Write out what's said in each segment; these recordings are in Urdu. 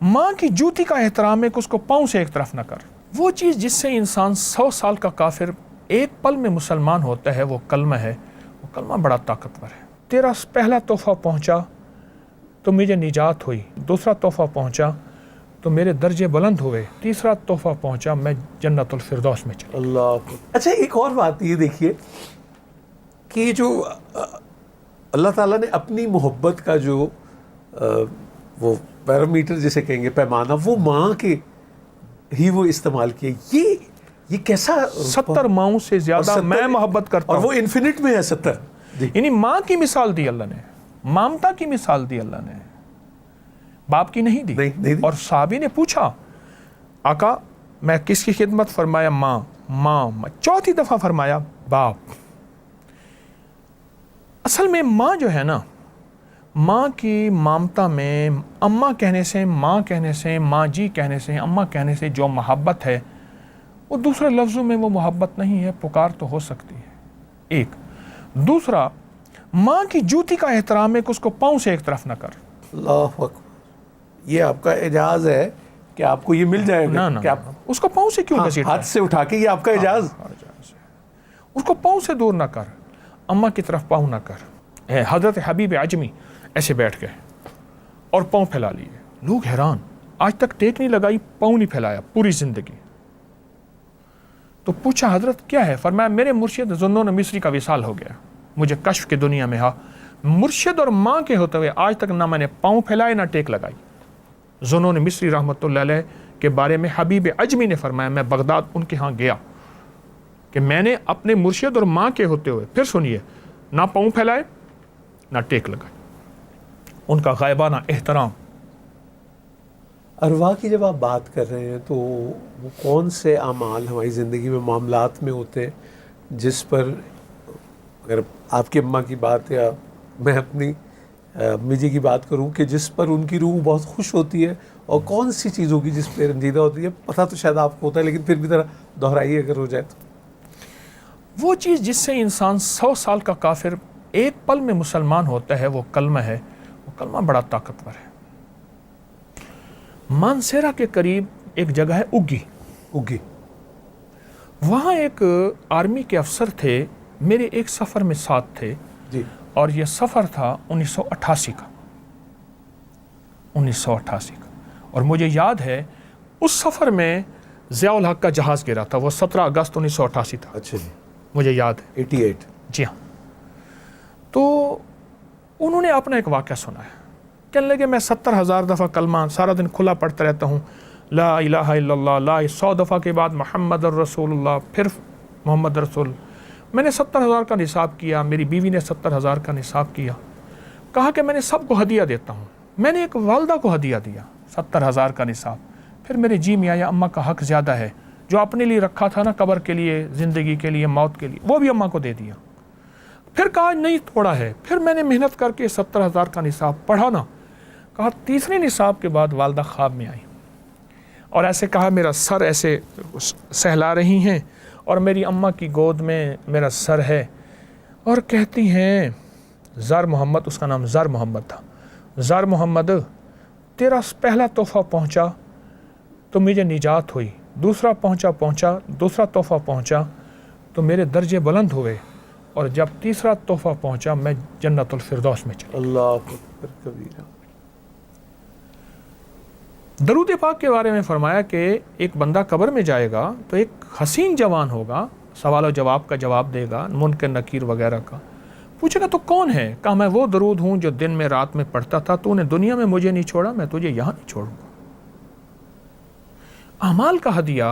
ماں کی جوتی کا احترام ہے کہ اس کو پاؤں سے ایک طرف نہ کر. وہ چیز جس سے انسان 100 سال کا کافر ایک پل میں مسلمان ہوتا ہے وہ کلمہ ہے. وہ کلمہ بڑا طاقتور ہے. تیرا پہلا تحفہ پہنچا تو مجھے نجات ہوئی, دوسرا تحفہ پہنچا تو میرے درجے بلند ہوئے, تیسرا تحفہ پہنچا میں جنت الفردوس میں چلا. اللہ. اچھا ایک اور بات یہ دیکھیے کہ جو اللہ تعالیٰ نے اپنی محبت کا جو وہ پیرامیٹر جسے کہیں گے پیمانہ, وہ ماں کے ہی وہ استعمال کیا. یہ کیسا 70 ماؤں سے زیادہ میں محبت کرتا ہوں, اور وہ انفینٹ میں ہے 70. یعنی ماں کی مثال دی اللہ نے, مامتا کی مثال دی اللہ نے, باپ کی نہیں دی. اور صحابی نے پوچھا آقا میں کس کی خدمت؟ فرمایا ماں. ماں چوتھی دفعہ فرمایا باپ. اصل میں ماں جو ہے نا, ماں کی مامتا میں اماں کہنے سے, ماں کہنے سے, ماں جی کہنے سے, اماں کہنے سے جو محبت ہے وہ دوسرے لفظوں میں وہ محبت نہیں ہے. پکار تو ہو سکتی ہے ایک. دوسرا, ماں کی جوتی کا احترام ہے کہ اس کو پاؤں سے ایک طرف نہ کر. اللہ اکبر. یہ آپ کا اعجاز ہے کہ آپ کو یہ مل جائے گا کہ آپ اس کو پاؤں سے کیوں گھسیٹتا ہے؟ ہاتھ سے اٹھا کے, یہ آپ کا اعجاز. اس کو پاؤں سے دور نہ کر, اماں کی طرف پاؤں نہ کر. حضرت حبیب عجمی ایسے بیٹھ گئے اور پاؤں پھیلا لیے. لوگ حیران, آج تک ٹیک نہیں لگائی, پاؤں نہیں پھیلایا پوری زندگی. تو پوچھا حضرت کیا ہے؟ فرمایا میرے مرشد ذوالنون مصری کا وصال ہو گیا, مجھے کشف کی دنیا میں ہا. مرشد اور ماں کے ہوتے ہوئے آج تک نہ میں نے پاؤں پھیلائے نہ ٹیک لگائی. ذوالنون مصری رحمۃ اللہ علیہ کے بارے میں حبیب عجمی نے فرمایا میں بغداد ان کے ہاں گیا کہ میں نے اپنے مرشد اور ماں کے ہوتے ہوئے, پھر سنیے, نہ پاؤں پھیلائے نہ ٹیک لگائے. ان کا غائبانہ احترام. ارواح کی جب آپ بات کر رہے ہیں تو وہ کون سے اعمال ہماری زندگی میں, معاملات میں ہوتے ہیں جس پر, اگر آپ کی اماں کی بات یا میں اپنی امی جی کی بات کروں, کہ جس پر ان کی روح بہت خوش ہوتی ہے, اور کون سی چیزوں کی جس پہ رنجیدہ ہوتی ہے؟ پتہ تو شاید آپ کو ہوتا ہے لیکن پھر بھی ذرا دہرائیے اگر ہو جائے تو. وہ چیز جس سے انسان 100 سال کا کافر ایک پل میں مسلمان ہوتا ہے وہ کلمہ ہے. وہ کلمہ بڑا طاقتور ہے. مانسیرا کے قریب ایک جگہ ہے اگی. وہاں ایک آرمی کے افسر تھے, میرے ایک سفر میں ساتھ تھے جی. اور یہ سفر تھا 1988 کا. اور مجھے یاد ہے اس سفر میں ضیاء الحق کا جہاز گرا تھا, وہ 17 اگست 1988 تھا. اچھا جی. مجھے یاد ہے 88. جی ہاں. تو انہوں نے اپنا ایک واقعہ سنا ہے. کہنے لگے میں 70,000 دفعہ کلمہ سارا دن کھلا پڑھتا رہتا ہوں, لا الہ الا اللہ, لا 100 دفعہ کے بعد محمد الرسول اللہ, پھر محمد رسول. میں نے 70,000 کا نصاب کیا, میری بیوی نے 70,000 کا نصاب کیا. کہا کہ میں نے سب کو ہدیہ دیتا ہوں. میں نے ایک والدہ کو ہدیہ دیا 70,000 کا نصاب. پھر میرے جی میں آیا اماں کا حق زیادہ ہے, جو اپنے لیے رکھا تھا نا قبر کے لیے, زندگی کے لیے, موت کے لیے, وہ بھی اماں کو دے دیا. پھر کہا نہیں تھوڑا ہے. پھر میں نے محنت کر کے 70,000 کا نصاب پڑھا نا. کہا تیسرے نصاب کے بعد والدہ خواب میں آئی اور ایسے کہا میرا سر ایسے سہلا رہی ہیں اور میری اماں کی گود میں میرا سر ہے, اور کہتی ہیں زار محمد, اس کا نام زار محمد تھا, زار محمد تیرا پہلا تحفہ پہنچا تو مجھے نجات ہوئی, دوسرا پہنچا, دوسرا تحفہ پہنچا تو میرے درجے بلند ہوئے, اور جب تیسرا تحفہ پہنچا میں جنت الفردوس میں چلا. اللہ اکبر کبیرہ. درود پاک کے بارے میں فرمایا کہ ایک بندہ قبر میں جائے گا تو ایک حسین جوان ہوگا, سوال و جواب کا جواب دے گا, منکر نکیر وغیرہ کا. پوچھے گا تو کون ہے؟ کہا میں وہ درود ہوں جو دن میں رات میں پڑھتا تھا, تو نے دنیا میں مجھے نہیں چھوڑا, میں تجھے یہاں نہیں چھوڑوں گا. اعمال کا ہدیہ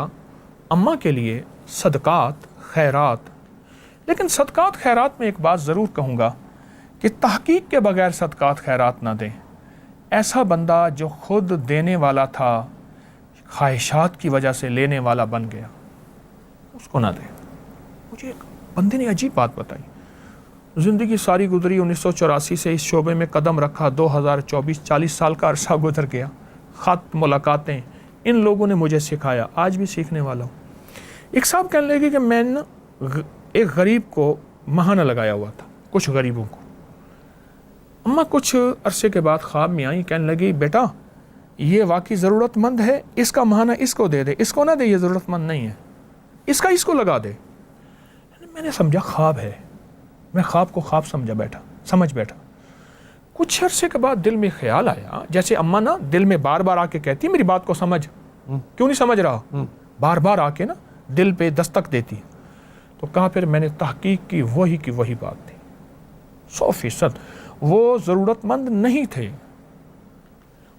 اماں کے لیے صدقات, خیرات. لیکن صدقات خیرات میں ایک بات ضرور کہوں گا کہ تحقیق کے بغیر صدقات خیرات نہ دیں. ایسا بندہ جو خود دینے والا تھا خواہشات کی وجہ سے لینے والا بن گیا, اس کو نہ دیں. مجھے ایک بندے نے عجیب بات بتائی. زندگی ساری گزری, 1984 سے اس شعبے میں قدم رکھا, 2024 40 سال کا عرصہ گزر گیا. خط, ملاقاتیں, ان لوگوں نے مجھے سکھایا, آج بھی سیکھنے والا ہوں. ایک صاحب کہنے لگے کہ میں نے ایک غریب کو ماہانہ لگایا ہوا تھا, کچھ غریبوں کو. اماں کچھ عرصے کے بعد خواب میں آئی, کہنے لگی بیٹا یہ واقعی ضرورت مند ہے، اس کا معنی اس کو دے دے، اس کو نہ دے، یہ ضرورت مند نہیں ہے، اس کا اس کو لگا دے. میں نے سمجھا خواب ہے، میں خواب کو خواب سمجھ بیٹھا. کچھ عرصے کے بعد دل میں خیال آیا، جیسے اماں نا دل میں بار بار آ کے کہتی میری بات کو سمجھ، کیوں نہیں سمجھ رہا، بار بار آ کے نا دل پہ دستک دیتی. تو کہا پھر میں نے تحقیق کی وہی بات تھی 100%. وہ ضرورت مند نہیں تھے،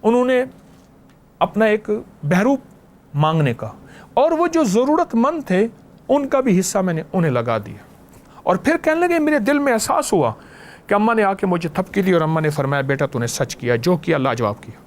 انہوں نے اپنا ایک بہروپ مانگنے کا، اور وہ جو ضرورت مند تھے ان کا بھی حصہ میں نے انہیں لگا دیا. اور پھر کہنے لگے میرے دل میں احساس ہوا کہ اماں نے آ کے مجھے تھپکی دی اور اماں نے فرمایا بیٹا تو نے سچ کیا، جو کیا لاجواب کیا.